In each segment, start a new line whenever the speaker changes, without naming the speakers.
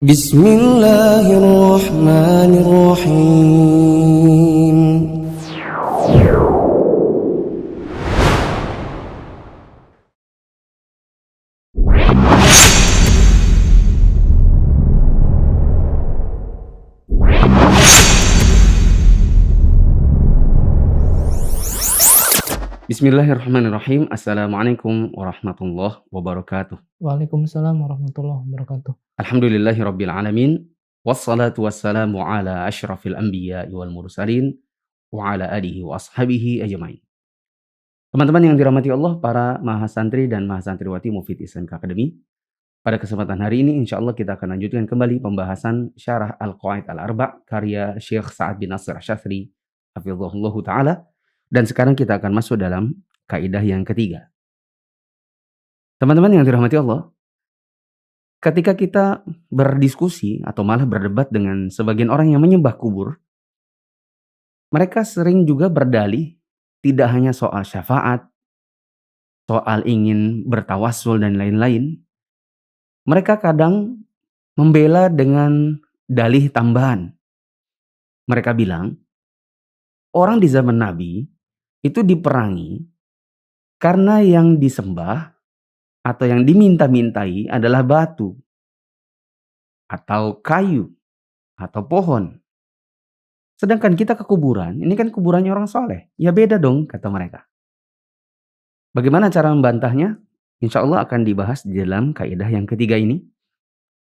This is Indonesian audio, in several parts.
Bismillahirrahmanirrahim. Bismillahirrahmanirrahim. Assalamualaikum warahmatullahi wabarakatuh.
Waalaikumsalam warahmatullahi wabarakatuh.
Alhamdulillahirabbil alamin. Wassalatu wassalamu ala asyrafil anbiya'i wal mursalin wa ala alihi wa ashabihi ajmain. Teman-teman yang dirahmati Allah, para mahasantri dan mahasantriwati Mufid Islamic Academy. Pada kesempatan hari ini insyaallah kita akan lanjutkan kembali pembahasan Syarah Al-Qawaid Al-Arba' karya Syekh Sa'ad bin Nasr Asy-Syadzili hafizahullahu taala. Dan sekarang kita akan masuk dalam kaidah yang ketiga. Teman-teman yang dirahmati Allah, ketika kita berdiskusi atau malah berdebat dengan sebagian orang yang menyembah kubur, mereka sering juga berdalih tidak hanya soal syafaat, soal ingin bertawassul dan lain-lain. Mereka kadang membela dengan dalih tambahan. Mereka bilang, orang di zaman Nabi itu diperangi karena yang disembah atau yang diminta-mintai adalah batu atau kayu atau pohon. Sedangkan kita ke kuburan, ini kan kuburannya orang soleh. Ya beda dong, kata mereka. Bagaimana cara membantahnya? Insya Allah akan dibahas di dalam kaidah yang ketiga ini.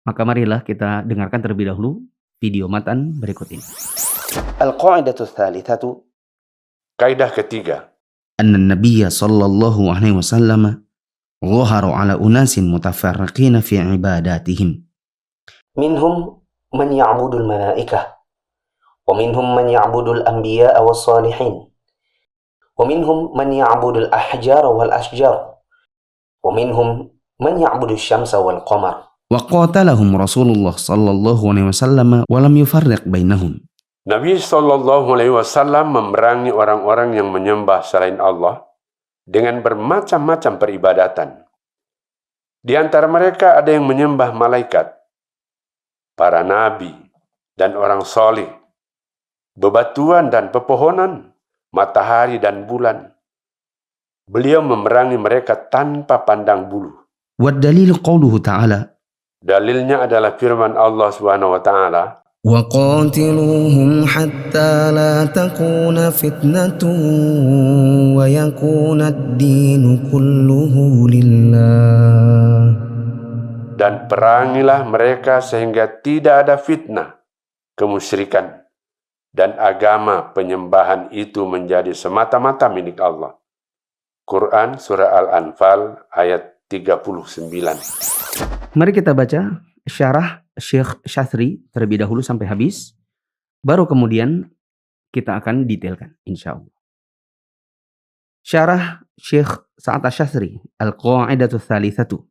Maka marilah kita dengarkan terlebih dahulu video matan berikut ini.
Al-Qa'idatu Tsalitsatu. Kaidah ketiga.
Anna Nabiyya sallallahu alaihi wasallam ظهروا على أناس متفرقين في عباداتهم.
منهم من يعبد الملائكة، ومنهم من يعبد الأنبياء والصالحين، ومنهم من يعبد الأحجار والأشجار، ومنهم من يعبد الشمس والقمر.
وقاتلهم رسول الله صلى الله عليه وسلم ولم يفرق بينهم.
Nabi Shallallahu Alaihi Wasallam memerangi orang-orang yang menyembah selain Allah dengan bermacam-macam peribadatan. Di antara mereka ada yang menyembah malaikat, para nabi, dan orang soleh, bebatuan dan pepohonan, matahari dan bulan. Beliau memerangi mereka tanpa pandang bulu.
والدليل قوله تعالى.
Dalilnya adalah firman Allah Subhanahu wa taala,
وقاتلوهم حتى لا تكون فتنة ويكون الدين كله لله.
dan perangilah mereka sehingga tidak ada fitnah, kemusyrikan, dan agama penyembahan itu menjadi semata-mata milik Allah. Quran Surah Al-Anfal ayat 39.
Mari kita baca syarah Syekh Syadzili terlebih dahulu sampai habis. Baru kemudian kita akan detailkan insya Allah. Syarah Syekh Sa'ad Asy-Syadzili Al-Qa'idatu Tsalitsatu.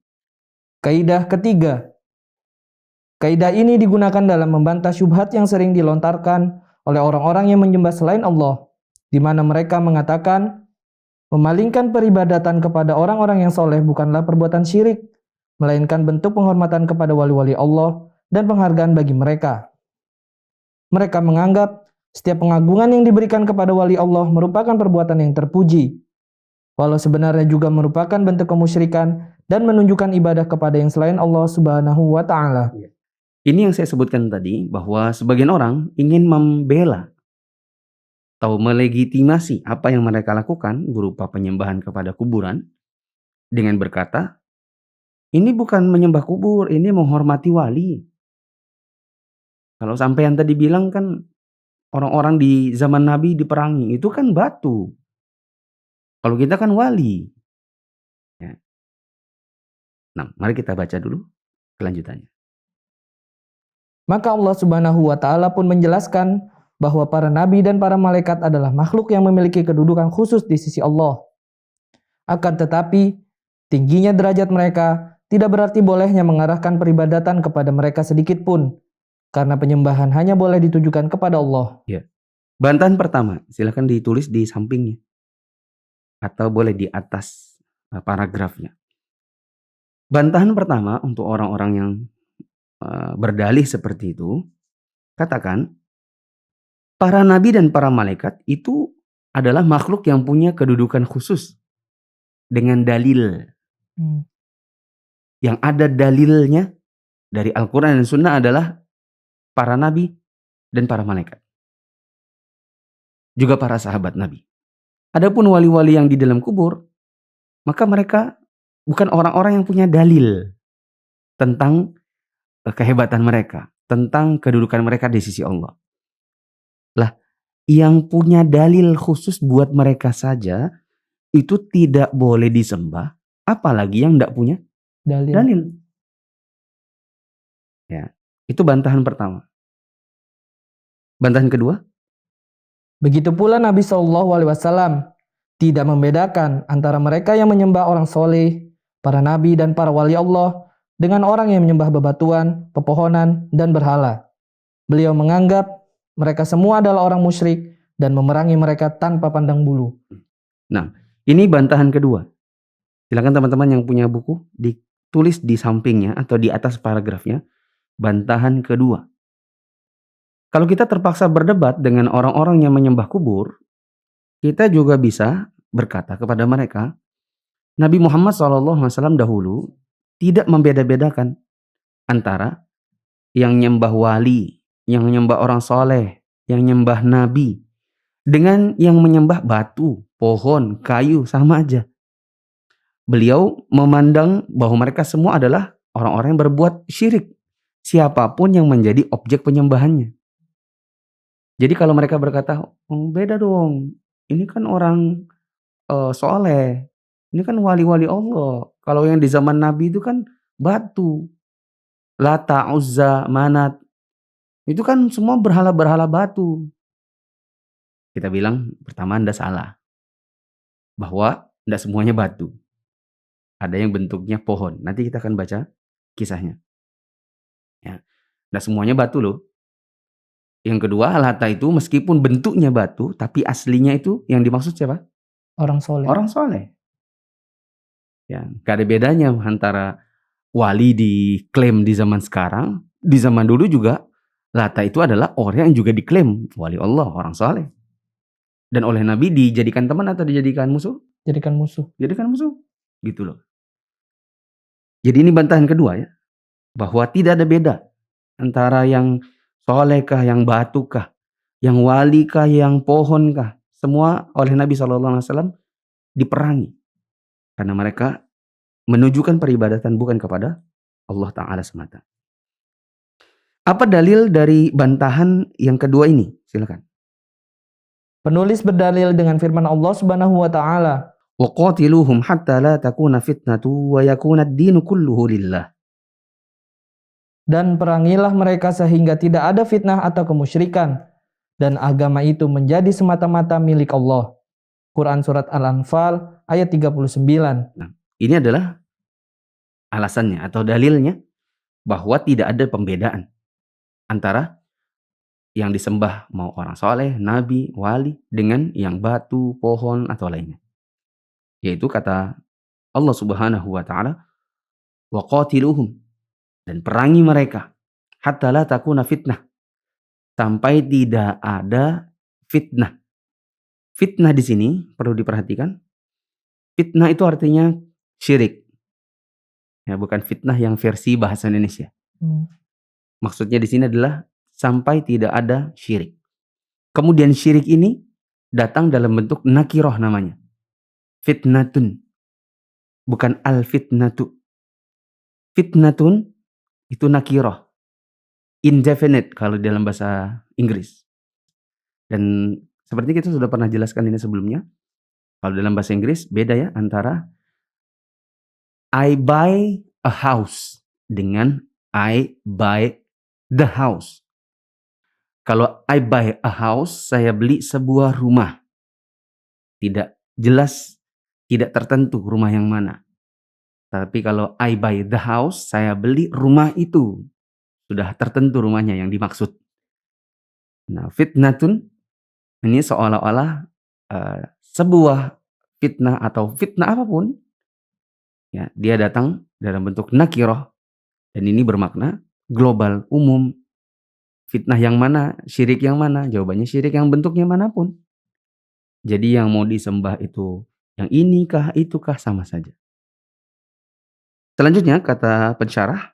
Kaidah ketiga. Kaidah ini digunakan dalam membantah syubhat yang sering dilontarkan oleh orang-orang yang menyembah selain Allah, di mana mereka mengatakan memalingkan peribadatan kepada orang-orang yang soleh bukanlah perbuatan syirik, melainkan bentuk penghormatan kepada wali-wali Allah dan penghargaan bagi mereka. Mereka menganggap setiap pengagungan yang diberikan kepada wali Allah merupakan perbuatan yang terpuji, walau sebenarnya juga merupakan bentuk kemusyrikan dan menunjukkan ibadah kepada yang selain Allah Subhanahu wa taala.
Ini yang saya sebutkan tadi, bahwa sebagian orang ingin membela atau melegitimasi apa yang mereka lakukan berupa penyembahan kepada kuburan dengan berkata, ini bukan menyembah kubur, ini menghormati wali. Kalau sampai yang tadi bilang kan orang-orang di zaman Nabi diperangi, itu kan batu. Kalau kita kan wali. Ya. Nah, mari kita baca dulu kelanjutannya.
Maka Allah Subhanahu wa taala pun menjelaskan bahwa para nabi dan para malaikat adalah makhluk yang memiliki kedudukan khusus di sisi Allah. Akan tetapi, tingginya derajat mereka tidak berarti bolehnya mengarahkan peribadatan kepada mereka sedikit pun, karena penyembahan hanya boleh ditujukan kepada Allah.
Ya. Bantahan pertama, silakan ditulis di sampingnya. Atau boleh di atas paragrafnya. Bantahan pertama untuk orang-orang yang berdalih seperti itu, katakan para nabi dan para malaikat itu adalah makhluk yang punya kedudukan khusus dengan dalil. Yang ada dalilnya dari Al-Quran dan Sunnah adalah para nabi dan para malaikat. Juga para sahabat nabi. Adapun wali-wali yang di dalam kubur, maka mereka bukan orang-orang yang punya dalil tentang kehebatan mereka, tentang kedudukan mereka di sisi Allah. Lah, yang punya dalil khusus buat mereka saja itu tidak boleh disembah, apalagi yang tidak punya dalil. Ya, itu bantahan pertama. Bantahan kedua,
Begitu pula Nabi SAW tidak membedakan antara mereka yang menyembah orang soleh, para nabi dan para wali Allah dengan orang yang menyembah bebatuan, pepohonan, dan berhala. Beliau menganggap mereka semua adalah orang musyrik dan memerangi mereka tanpa pandang bulu.
Nah, ini bantahan kedua. Silakan teman-teman yang punya buku ditulis di sampingnya atau di atas paragrafnya. Bantahan kedua. Kalau kita terpaksa berdebat dengan orang-orang yang menyembah kubur, kita juga bisa berkata kepada mereka, Nabi Muhammad SAW dahulu tidak membeda-bedakan antara yang nyembah wali, yang menyembah orang soleh, yang nyembah nabi, dengan yang menyembah batu, pohon, kayu, sama aja. Beliau memandang bahwa mereka semua adalah orang-orang yang berbuat syirik, siapapun yang menjadi objek penyembahannya. Jadi kalau mereka berkata, beda dong, ini kan orang soleh, ini kan wali-wali Allah. Kalau yang di zaman Nabi itu kan batu, Lata, Uzza, Manat, itu kan semua berhala-berhala batu. Kita bilang pertama Anda salah, bahwa tidak semuanya batu. Ada yang bentuknya pohon. Nanti kita akan baca kisahnya. Ya, tidak semuanya batu loh. Yang kedua, Lata itu meskipun bentuknya batu, tapi aslinya itu yang dimaksud siapa?
Orang soleh.
Orang soleh. Ya, gak ada bedanya antara wali diklaim di zaman sekarang, di zaman dulu juga Lata itu adalah orang yang juga diklaim wali Allah, orang soleh. Dan oleh Nabi dijadikan teman atau dijadikan musuh?
Jadikan musuh.
Jadikan musuh. Gitu loh. Jadi ini bantahan kedua ya. Bahwa tidak ada beda antara yang solehkah, yang batukah, yang walikah, yang pohonkah. Semua oleh Nabi SAW diperangi. Karena mereka menunjukkan peribadatan bukan kepada Allah Ta'ala semata. Apa dalil dari bantahan yang kedua ini? Silakan.
Penulis berdalil dengan firman Allah Subhanahu wa taala,
وَقَاتِلُوهُمْ حَتَّى لَا تَكُونَ فِتْنَةٌ وَيَكُونَ الدِّينُ كُلُّهُ لِلَّهِ.
dan perangilah mereka sehingga tidak ada fitnah atau kemusyrikan, dan agama itu menjadi semata-mata milik Allah. Quran Surat Al-Anfal ayat 39.
Nah, ini adalah alasannya atau dalilnya bahwa tidak ada pembedaan antara yang disembah mau orang soleh, nabi, wali dengan yang batu, pohon atau lainnya. Yaitu kata Allah Subhanahu wa taala, wa qatiluhum, dan perangi mereka hatta la takuna fitnah, sampai tidak ada fitnah. Fitnah di sini perlu diperhatikan. Fitnah itu artinya syirik. Ya, bukan fitnah yang versi bahasa Indonesia. Maksudnya di sini adalah sampai tidak ada syirik. Kemudian syirik ini datang dalam bentuk nakiroh namanya. Fitnatun. Bukan al-fitnatu. Fitnatun itu nakiroh. Indefinite kalau dalam bahasa Inggris. Dan seperti kita sudah pernah jelaskan ini sebelumnya. Kalau dalam bahasa Inggris beda ya antara I buy a house dengan I buy the house. Kalau I buy a house, saya beli sebuah rumah. Tidak jelas, tidak tertentu rumah yang mana. Tapi kalau I buy the house, saya beli rumah itu. Sudah tertentu rumahnya yang dimaksud. Nah, fitnatun ini seolah-olah sebuah fitnah atau fitnah apapun. Ya, dia datang dalam bentuk nakiroh. Dan ini bermakna global, umum. Fitnah yang mana, syirik yang mana? Jawabannya syirik yang bentuknya manapun. Jadi yang mau disembah itu yang inikah, itukah, sama saja. Selanjutnya kata pensyarah,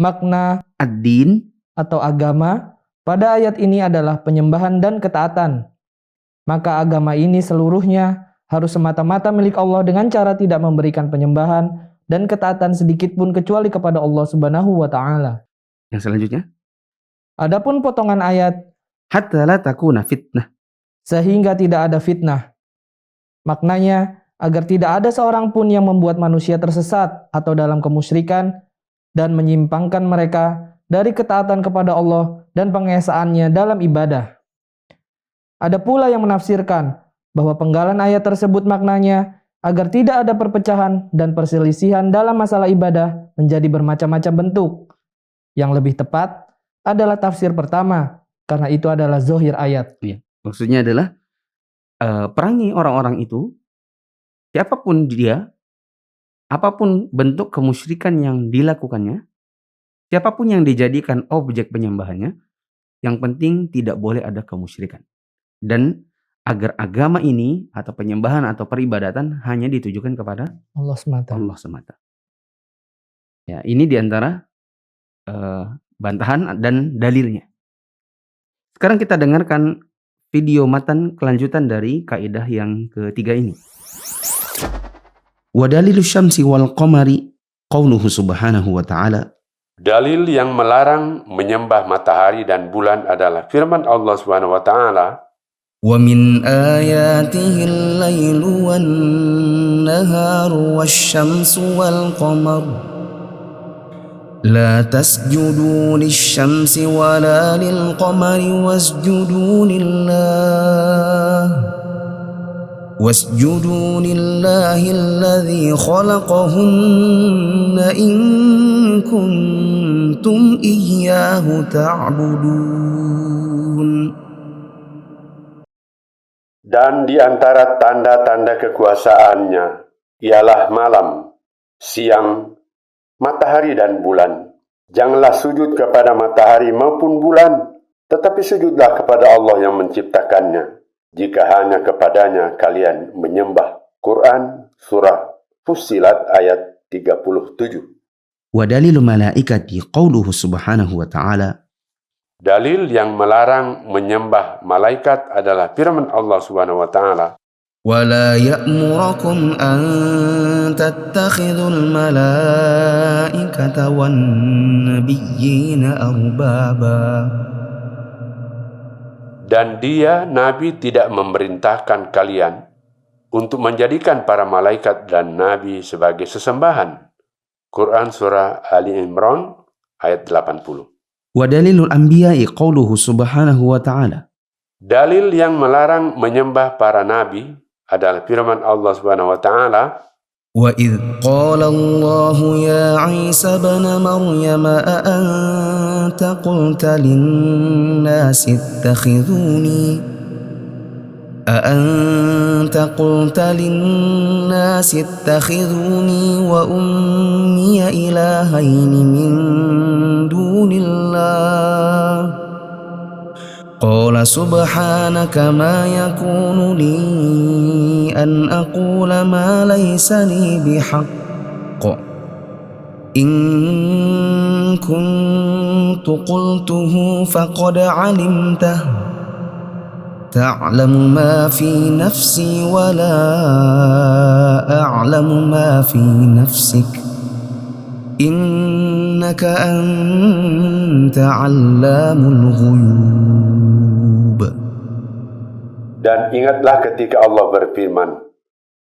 Makna
ad-din,
atau agama pada ayat ini adalah penyembahan dan ketaatan. Maka agama ini seluruhnya harus semata-mata milik Allah dengan cara tidak memberikan penyembahan dan ketaatan sedikit pun kecuali kepada Allah Subhanahu wa taala.
yang selanjutnya,
Adapun potongan ayat
hatta la takuna fitnah.
sehingga tidak ada fitnah. Maknanya agar tidak ada seorang pun yang membuat manusia tersesat atau dalam kemusyrikan dan menyimpangkan mereka dari ketaatan kepada Allah dan pengesaannya dalam ibadah. Ada pula yang menafsirkan bahwa penggalan ayat tersebut maknanya agar tidak ada perpecahan dan perselisihan dalam masalah ibadah menjadi bermacam-macam bentuk. Yang lebih tepat adalah tafsir pertama, karena itu adalah zahir ayat.
Ya, maksudnya adalah perangi orang-orang itu, siapapun dia, apapun bentuk kemusyrikan yang dilakukannya, siapapun yang dijadikan objek penyembahannya, yang penting tidak boleh ada kemusyrikan. Dan agar agama ini atau penyembahan atau peribadatan hanya ditujukan kepada
Allah semata.
Allah semata. Ya, ini diantara bantahan dan dalilnya. Sekarang kita dengarkan video matan kelanjutan dari kaidah yang ketiga ini. Wa dalilu syamsi wal qamari qauluhu subhanahu wa ta'ala.
Dalil yang melarang menyembah matahari dan bulan adalah firman Allah Subhanahu wa taala,
ومن آياته الليل والنهار والشمس والقمر لا تسجدوا للشمس ولا للقمر واسجدوا لله الذي خلقهن إن كنتم إياه تعبدون.
dan di antara tanda-tanda kekuasaannya ialah malam, siang, matahari dan bulan. Janganlah sujud kepada matahari maupun bulan, tetapi sujudlah kepada Allah yang menciptakannya. Jika hanya kepadanya kalian menyembah. Quran Surah Fussilat ayat 37.
Wa dalilu malaikati qauluhu subhanahu wa ta'ala.
Dalil yang melarang menyembah malaikat adalah firman Allah Subhanahu wa taala,
ولا يأمركم أن تتخذوا الملائكة والنبيين أربابا.
dan dia Nabi tidak memerintahkan kalian untuk menjadikan para malaikat dan Nabi sebagai sesembahan. Quran Surah Ali Imran ayat 80.
Wa dalilul anbiya'i qauluhu subhanahu wa ta'ala.
Dalil yang melarang menyembah para nabi adalah firman Allah Subhanahu wa taala,
وَإِذْ قَالَ اللَّهُ يَا عِيسَى ابْنَ مَرْيَمَ أَأَنْتَ قُلْتَ لِلنَّاسِ اتَّخِذُونِي وَأُمِّيَ إِلَٰهَيْنِ مِن دُونِ اللَّهِ قَالَ سُبْحَانَكَ مَا يَكُونُ لِي أَنْ أَقُولَ مَا لَيْسَ لِي بِحَقٍّ إِن كُنتُ قُلْتُهُ فَقَدْ عَلِمْتَهُ تَعْلَمُ مَا فِي نَفْسِي وَلَا أَعْلَمُ مَا فِي نَفْسِكَ إِنَّكَ أَنْتَ عَلَّامُ الْغُيُوبِ.
dan ingatlah ketika Allah berfirman,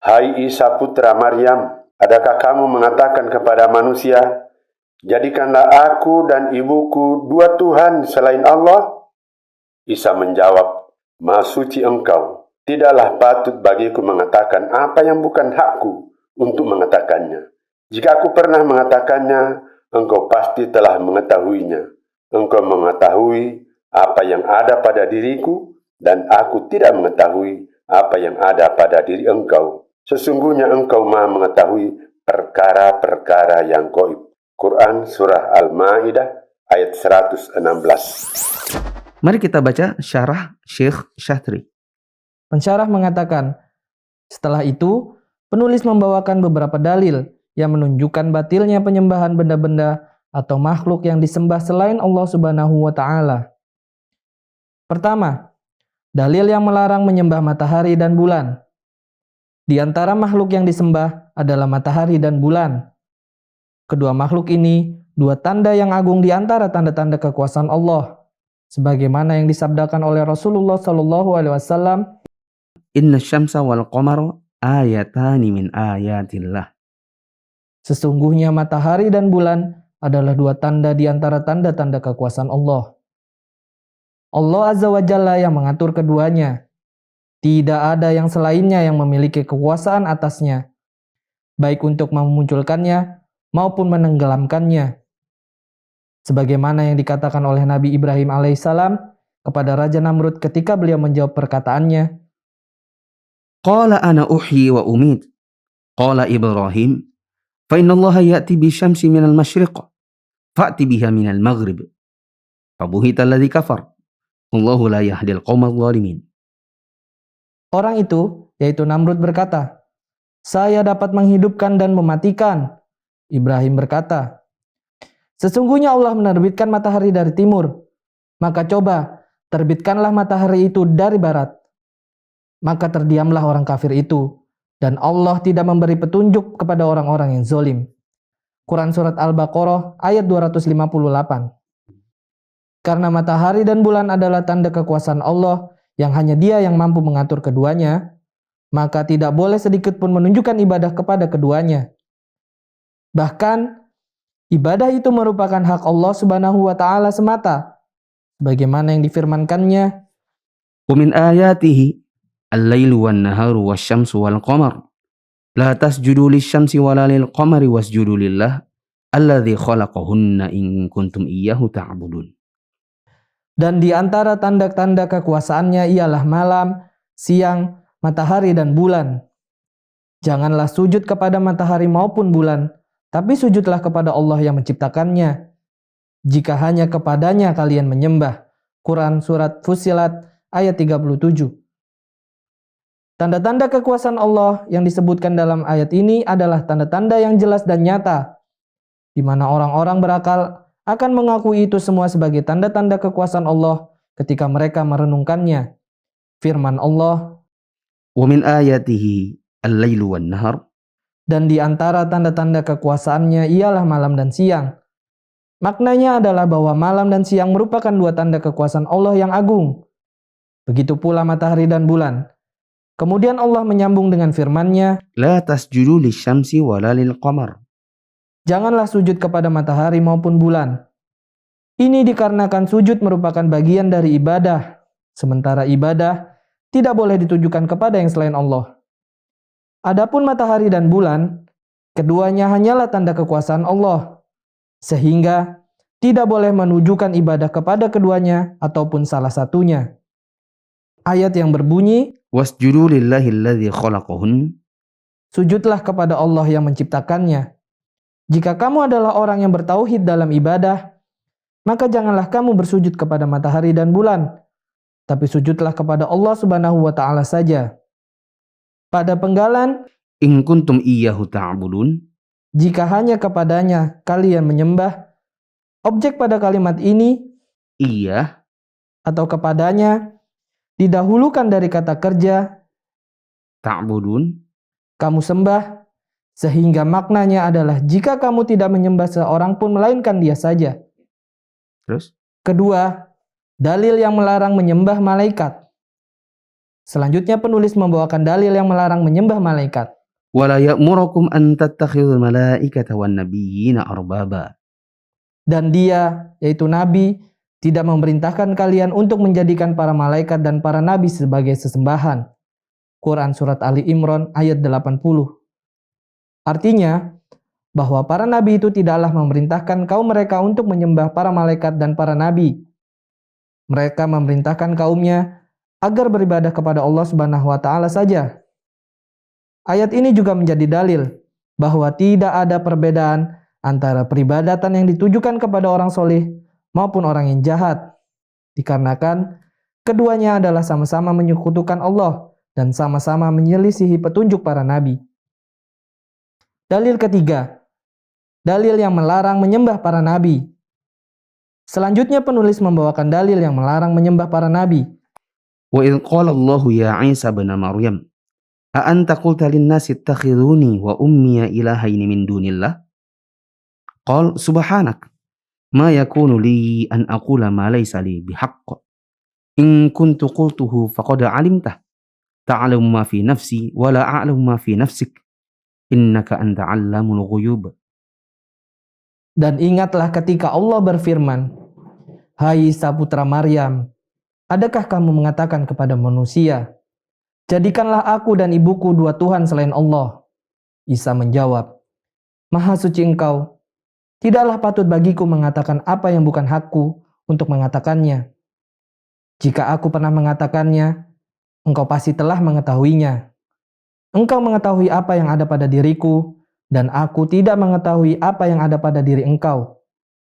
Hai Isa putra Maryam, adakah kamu mengatakan kepada manusia, jadikanlah aku dan ibuku dua Tuhan selain Allah? Isa menjawab, Maha suci engkau, tidaklah patut bagiku mengatakan apa yang bukan hakku untuk mengatakannya. Jika aku pernah mengatakannya, engkau pasti telah mengetahuinya. Engkau mengetahui apa yang ada pada diriku, dan aku tidak mengetahui apa yang ada pada diri engkau. Sesungguhnya engkau Maha mengetahui perkara-perkara yang gaib. Quran Surah Al-Ma'idah ayat 116.
Mari kita baca syarah Syekh Syatri.
Pensyarah mengatakan, setelah itu, penulis membawakan beberapa dalil yang menunjukkan batilnya penyembahan benda-benda atau makhluk yang disembah selain Allah Subhanahu wa Ta'ala. Pertama, dalil yang melarang menyembah matahari dan bulan. Di antara makhluk yang disembah adalah matahari dan bulan. Kedua makhluk ini dua tanda yang agung di antara tanda-tanda kekuasaan Allah, sebagaimana yang disabdakan oleh Rasulullah SAW.
Inna syamsa wal qamara ayatani min ayatillah.
Sesungguhnya matahari dan bulan adalah dua tanda di antara tanda-tanda kekuasaan Allah. Allah Azza wa Jalla yang mengatur keduanya. Tidak ada yang selainnya yang memiliki kekuasaan atasnya, baik untuk memunculkannya maupun menenggelamkannya. Sebagaimana yang dikatakan oleh Nabi Ibrahim alaihissalam kepada Raja Namrud ketika beliau menjawab perkataannya,
Qala ana uhyi wa umid. Qala Ibrahim, fa inna Allah ya'ti bi syamsi minal masyriq, fa'ti biha minal maghrib. Fabuhita alladhi kafar. Allahu la yahdil qawmal zalimin.
orang itu, yaitu Namrud berkata, saya dapat menghidupkan dan mematikan. Ibrahim berkata, sesungguhnya Allah menerbitkan matahari dari timur, maka coba terbitkanlah matahari itu dari barat. Maka terdiamlah orang kafir itu, dan Allah tidak memberi petunjuk kepada orang-orang yang zolim. Quran Surat Al-Baqarah ayat 258. Karena matahari dan bulan adalah tanda kekuasaan Allah yang hanya Dia yang mampu mengatur keduanya, maka tidak boleh sedikit pun menunjukkan ibadah kepada keduanya. Bahkan, ibadah itu merupakan hak Allah Subhanahu wa Ta'ala semata, sebagaimana yang difirmankannya,
Wa min ayatihi al-lailu wan naharu wasyamsu wal qamar. La tasjudu lisyamsi wala lil qamari wasjudu lillah alladzi khalaqahunna in kuntum iyyahu ta'budun.
dan di antara tanda-tanda kekuasaannya ialah malam, siang, matahari dan bulan. Janganlah sujud kepada matahari maupun bulan, tapi sujudlah kepada Allah yang menciptakannya. Jika hanya kepadanya kalian menyembah. Quran Surat Fussilat ayat 37. Tanda-tanda kekuasaan Allah yang disebutkan dalam ayat ini adalah tanda-tanda yang jelas dan nyata, di mana orang-orang berakal akan mengakui itu semua sebagai tanda-tanda kekuasaan Allah ketika mereka merenungkannya. Firman Allah,
Wa min ayatihi al-lailu wan nahar.
dan di antara tanda-tanda kekuasaannya ialah malam dan siang. Maknanya adalah bahwa malam dan siang merupakan dua tanda kekuasaan Allah yang agung. Begitu pula matahari dan bulan. Kemudian Allah menyambung dengan firman-Nya,
La tasjudu lisyamsi wala lil qamar.
janganlah sujud kepada matahari maupun bulan. Ini dikarenakan sujud merupakan bagian dari ibadah, sementara ibadah tidak boleh ditujukan kepada yang selain Allah. Adapun matahari dan bulan, keduanya hanyalah tanda kekuasaan Allah, sehingga tidak boleh menunjukkan ibadah kepada keduanya ataupun salah satunya. Ayat yang berbunyi,
Wasjudu lillahi alladzi khalaqahun.
sujudlah kepada Allah yang menciptakannya. Jika kamu adalah orang yang bertauhid dalam ibadah, maka janganlah kamu bersujud kepada matahari dan bulan, tapi sujudlah kepada Allah Subhanahu wa Ta'ala saja. Pada penggalan,
In kuntum iyyahu ta'budun.
jika hanya kepadanya kalian menyembah, objek pada kalimat ini
Iya
atau kepadanya didahulukan dari kata kerja
ta'budun.
kamu sembah, sehingga maknanya adalah jika kamu tidak menyembah seorang pun melainkan Dia saja.
Terus?
Kedua, dalil yang melarang menyembah malaikat. Selanjutnya penulis membawakan dalil yang melarang menyembah malaikat.
Wala ya'murukum an tattakhidul malaikata wan nabiyyina arbaba.
Dan Dia, yaitu Nabi, tidak memerintahkan kalian untuk menjadikan para malaikat dan para nabi sebagai sesembahan. Quran Surat Ali Imran ayat 80. Artinya, bahwa para nabi itu tidaklah memerintahkan kaum mereka untuk menyembah para malaikat dan para nabi. Mereka memerintahkan kaumnya agar beribadah kepada Allah Subhanahu wa Ta'ala saja. Ayat ini juga menjadi dalil bahwa tidak ada perbedaan antara peribadatan yang ditujukan kepada orang soleh maupun orang yang jahat, dikarenakan keduanya adalah sama-sama menyekutukan Allah dan sama-sama menyelisihi petunjuk para nabi. Dalil ketiga, dalil yang melarang menyembah para nabi. Selanjutnya penulis membawakan dalil yang melarang menyembah para nabi.
Wa idh qala Allahu ya Isa ibn Maryam a anta qulta lin-nasi ittakhidhuni wa ummiya ilahaini min dunillah qal subhanak ma yakunu li an aqula ma laysa li bihaqq in kuntu qultuhu faqad 'alimtah ta'lamu ma fi nafsi wa la a'lamu ma fi nafsik innaka anta 'allamul ghuyub.
Dan ingatlah ketika Allah berfirman, "Hai Isa putra Maryam, adakah kamu mengatakan kepada manusia, jadikanlah aku dan ibuku dua Tuhan selain Allah?" Isa menjawab, "Maha suci engkau, tidaklah patut bagiku mengatakan apa yang bukan hakku untuk mengatakannya. Jika aku pernah mengatakannya, engkau pasti telah mengetahuinya. Engkau mengetahui apa yang ada pada diriku, dan aku tidak mengetahui apa yang ada pada diri engkau.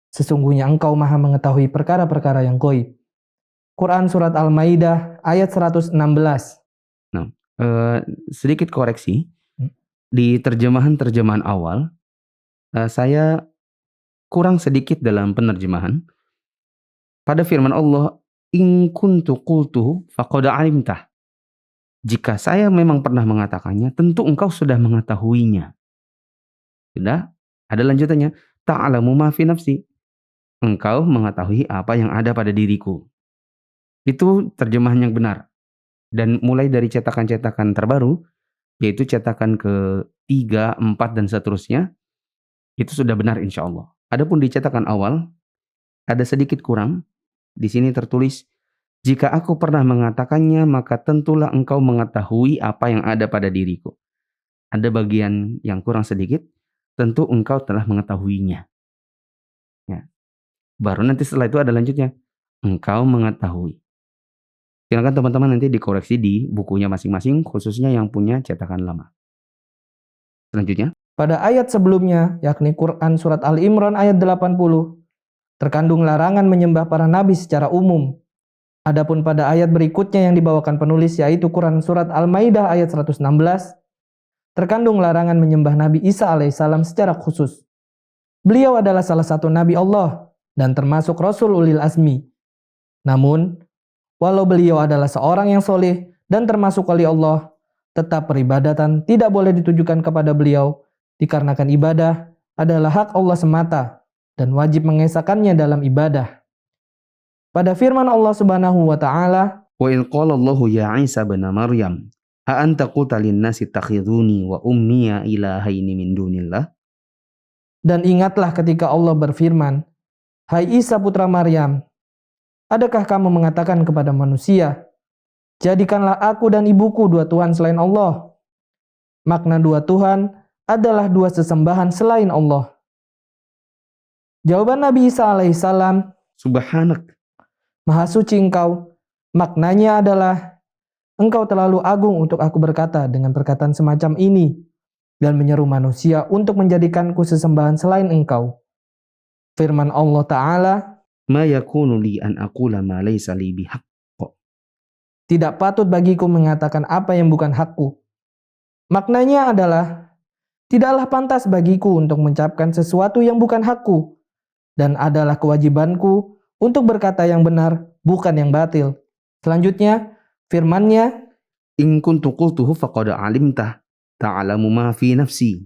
Sesungguhnya engkau maha mengetahui perkara-perkara yang gaib." Quran Surat Al-Maidah ayat 116.
Nah, sedikit koreksi. Di terjemahan-terjemahan awal, saya kurang sedikit dalam penerjemahan. Pada firman Allah, in kuntu qultuhu faqad alimtah. Jika saya memang pernah mengatakannya, tentu engkau sudah mengetahuinya. Sudah, ada lanjutannya. Ta'lamu ma fi nafsi. Engkau mengetahui apa yang ada pada diriku. Itu terjemahan yang benar. Dan mulai dari cetakan-cetakan terbaru, yaitu cetakan ke-3, 4, dan seterusnya, itu sudah benar insya Allah. Adapun di cetakan awal, ada sedikit kurang. Di sini tertulis, jika aku pernah mengatakannya, maka tentulah engkau mengetahui apa yang ada pada diriku. Ada bagian yang kurang sedikit, tentu engkau telah mengetahuinya. Ya. Baru nanti setelah itu ada lanjutnya, engkau mengetahui. Silakan teman-teman nanti dikoreksi di bukunya masing-masing, khususnya yang punya cetakan lama. Selanjutnya,
Pada ayat sebelumnya, yakni Quran Surat Al-Imran ayat 80, terkandung larangan menyembah para nabi secara umum. Adapun pada ayat berikutnya yang dibawakan penulis, yaitu Quran Surat Al-Maidah ayat 116, terkandung larangan menyembah Nabi Isa alaihissalam secara khusus. Beliau adalah salah satu nabi Allah dan termasuk Rasul Ulil Azmi. Namun, walau beliau adalah seorang yang soleh dan termasuk wali Allah, tetap peribadatan tidak boleh ditujukan kepada beliau, dikarenakan ibadah adalah hak Allah semata dan wajib mengesahkannya dalam ibadah. Pada firman Allah Subhanahu wa taala,
wa idh qala Allahu ya Isa ibn Maryam a anta qulta lin-nasi ittakhidhuni wa ummiya ilahaini min dunillah.
dan ingatlah ketika Allah berfirman, "Hai Isa putra Maryam, adakah kamu mengatakan kepada manusia, jadikanlah aku dan ibuku dua Tuhan selain Allah?" Makna dua Tuhan adalah dua sesembahan selain Allah. Jawaban Nabi Isa alaihissalam,
Subhanak.
Maha suci engkau. Maknanya adalah, engkau terlalu agung untuk aku berkata dengan perkataan semacam ini dan menyeru manusia untuk menjadikanku sesembahan selain engkau. Firman Allah Ta'ala,
Ma yakunu li an aqula ma laysa li bihaqq.
tidak patut bagiku mengatakan apa yang bukan hakku. Maknanya adalah, tidaklah pantas bagiku untuk mengucapkan sesuatu yang bukan hakku, dan adalah kewajibanku untuk berkata yang benar, bukan yang batil. Selanjutnya, firman-Nya,
In kuntu qultuhu faqad alimtah ta'lamu ma fi nafsi.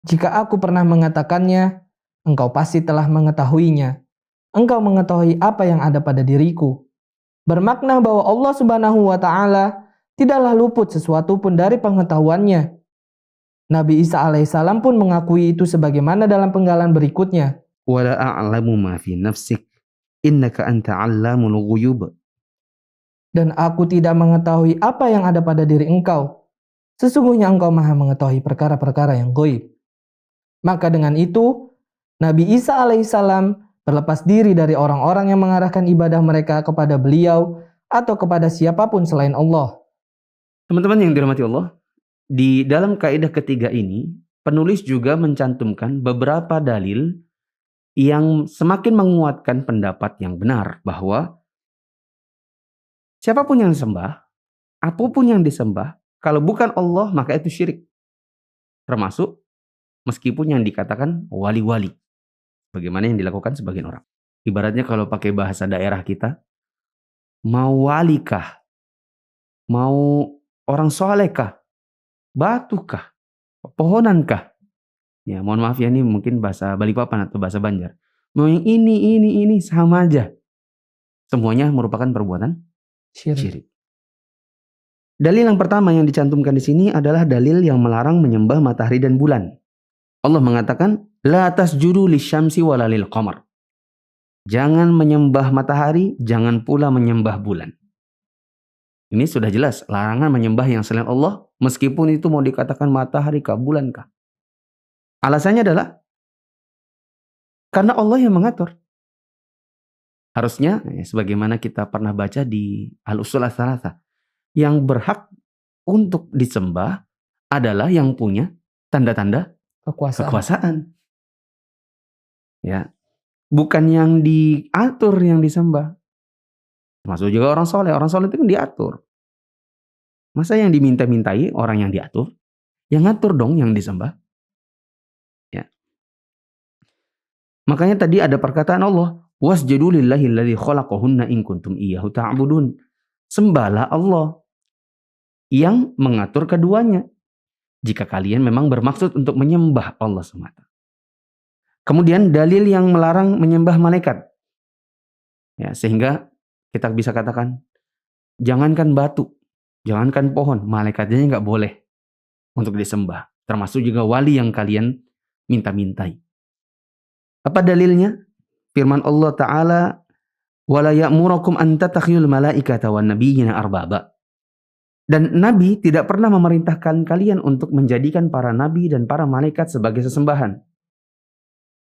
jika aku pernah mengatakannya, engkau pasti telah mengetahuinya. Engkau mengetahui apa yang ada pada diriku. Bermakna bahwa Allah Subhanahu wa taala tidaklah luput sesuatu pun dari pengetahuannya. Nabi Isa alaihissalam pun mengakui itu sebagaimana dalam penggalan berikutnya.
Wa la a'lamu ma fi nafsik. Innaka anta 'allamul ghuyub.
Dan aku tidak mengetahui apa yang ada pada diri engkau. Sesungguhnya engkau maha mengetahui perkara-perkara yang gaib. Maka dengan itu, Nabi Isa alaihissalam berlepas diri dari orang-orang yang mengarahkan ibadah mereka kepada beliau atau kepada siapapun selain Allah.
Teman-teman yang dirahmati Allah, di dalam kaidah ketiga ini penulis juga mencantumkan beberapa dalil yang semakin menguatkan pendapat yang benar bahwa siapapun yang disembah, apapun yang disembah, kalau bukan Allah maka itu syirik. Termasuk meskipun yang dikatakan wali-wali. Bagaimana yang dilakukan sebagian orang. Ibaratnya kalau pakai bahasa daerah kita, mau wali kah? Mau orang soleh kah? Batu kah? Pohonan kah? Ya, mohon maaf ya, ini mungkin bahasa Balikpapan atau bahasa Banjar. Mau yang ini sama aja. Semuanya merupakan perbuatan syirik. Dalil yang pertama yang dicantumkan di sini adalah dalil yang melarang menyembah matahari dan bulan. Allah mengatakan, la tasjudu lisyamsi wala lil qamar. Jangan menyembah matahari, jangan pula menyembah bulan. Ini sudah jelas larangan menyembah yang selain Allah, meskipun itu mau dikatakan matahari kah, bulan kah. Alasannya adalah karena Allah yang mengatur. Harusnya, sebagaimana kita pernah baca di Al-Usul Ats-Tsalatsa, yang berhak untuk disembah adalah yang punya tanda-tanda kekuasaan. Ya, bukan yang diatur yang disembah. Termasuk juga orang soleh. Orang soleh itu kan diatur. Masa yang diminta-mintai orang yang diatur? Yang ngatur dong yang disembah. Ya. Makanya tadi ada perkataan Allah, wasjudu lillahi alladzi khalaqahunna in kuntum iyyahu ta'budun. Sembahlah Allah yang mengatur keduanya jika kalian memang bermaksud untuk menyembah Allah semata. Kemudian dalil yang melarang menyembah malaikat. Ya, sehingga kita bisa katakan, jangankan batu, jangankan pohon, malaikatnya nggak boleh untuk disembah. Termasuk juga wali yang kalian minta-mintai. Apa dalilnya? Firman Allah Ta'ala, وَلَا يَأْمُرَكُمْ أَن تَتَّخِذُوا الْمَلَائِكَةَ وَالنَّبِيِّينَ أَرْبَابًا. Dan Nabi tidak pernah memerintahkan kalian untuk menjadikan para nabi dan para malaikat sebagai sesembahan.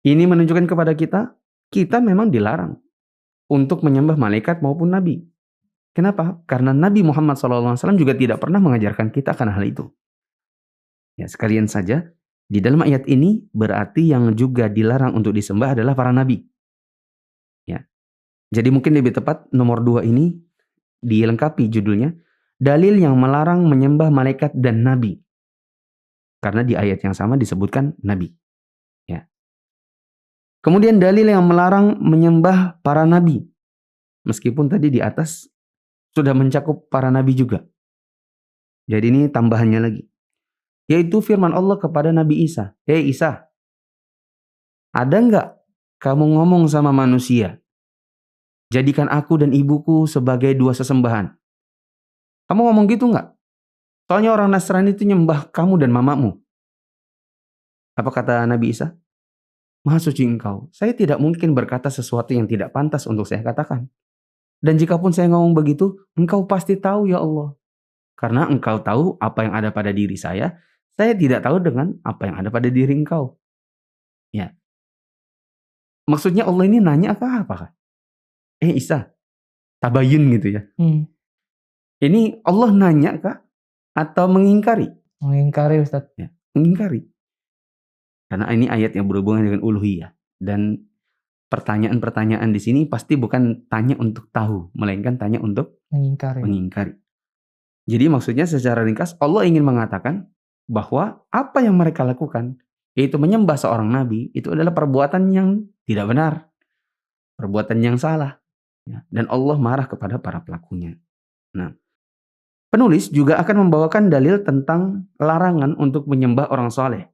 Ini menunjukkan kepada kita memang dilarang untuk menyembah malaikat maupun nabi. Kenapa? Karena Nabi Muhammad SAW juga tidak pernah mengajarkan kita akan hal itu. Ya, sekalian saja, di dalam ayat ini berarti yang juga dilarang untuk disembah adalah para nabi. Ya. Jadi mungkin lebih tepat nomor 2 ini dilengkapi judulnya, dalil yang melarang menyembah malaikat dan nabi. Karena di ayat yang sama disebutkan nabi. Ya. Kemudian dalil yang melarang menyembah para nabi. Meskipun tadi di atas sudah mencakup para nabi juga. Jadi ini tambahannya lagi. Yaitu firman Allah kepada Nabi Isa. Hei Isa, ada nggak kamu ngomong sama manusia? Jadikan aku dan ibuku sebagai 2 sesembahan. Kamu ngomong gitu nggak? Soalnya orang Nasrani itu nyembah kamu dan mamamu. Apa kata Nabi Isa? Maha suci engkau. Saya tidak mungkin berkata sesuatu yang tidak pantas untuk saya katakan. Dan jikapun saya ngomong begitu, engkau pasti tahu ya Allah. Karena engkau tahu apa yang ada pada diri saya tidak tahu dengan apa yang ada pada diri engkau. Ya. Maksudnya Allah ini nanya apa? Isa, tabayun gitu ya. Ini Allah nanya kah? Atau mengingkari?
Mengingkari Ustaz.
Ya, mengingkari. Karena ini ayat yang berhubungan dengan uluhiyah. Dan pertanyaan-pertanyaan di sini pasti bukan tanya untuk tahu, melainkan tanya untuk mengingkari. Jadi maksudnya secara ringkas Allah ingin mengatakan bahwa apa yang mereka lakukan, yaitu menyembah seorang nabi, itu adalah perbuatan yang tidak benar. Perbuatan yang salah. Ya, dan Allah marah kepada para pelakunya. Nah, penulis juga akan membawakan dalil tentang larangan untuk menyembah orang soleh.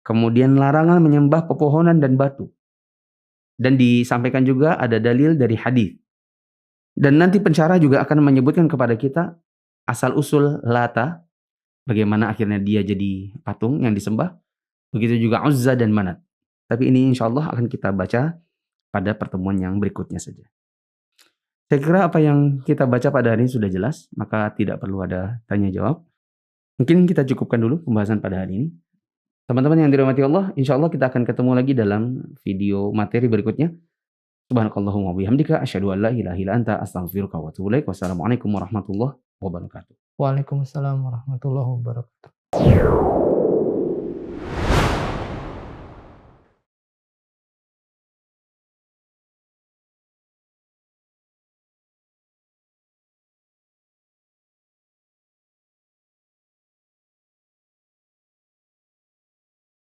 Kemudian larangan menyembah pepohonan dan batu. Dan disampaikan juga ada dalil dari hadis. Dan nanti pensyarah juga akan menyebutkan kepada kita asal-usul Lata, bagaimana akhirnya dia jadi patung yang disembah. Begitu juga Uzza dan Manat. Tapi ini insya Allah akan kita baca pada pertemuan yang berikutnya saja. Saya kira apa yang kita baca pada hari ini sudah jelas, maka tidak perlu ada tanya jawab. Mungkin kita cukupkan dulu pembahasan pada hari ini. Teman-teman yang dirahmati Allah, insya Allah kita akan ketemu lagi dalam video materi berikutnya. Subhanakallahumma wabihamdika, asyhadu an la ilaha illa anta, astaghfiruka wa atubu ilaik. Wassalamualaikum warahmatullahi wabarakatuh.
Waalaikumsalam warahmatullahi wabarakatuh.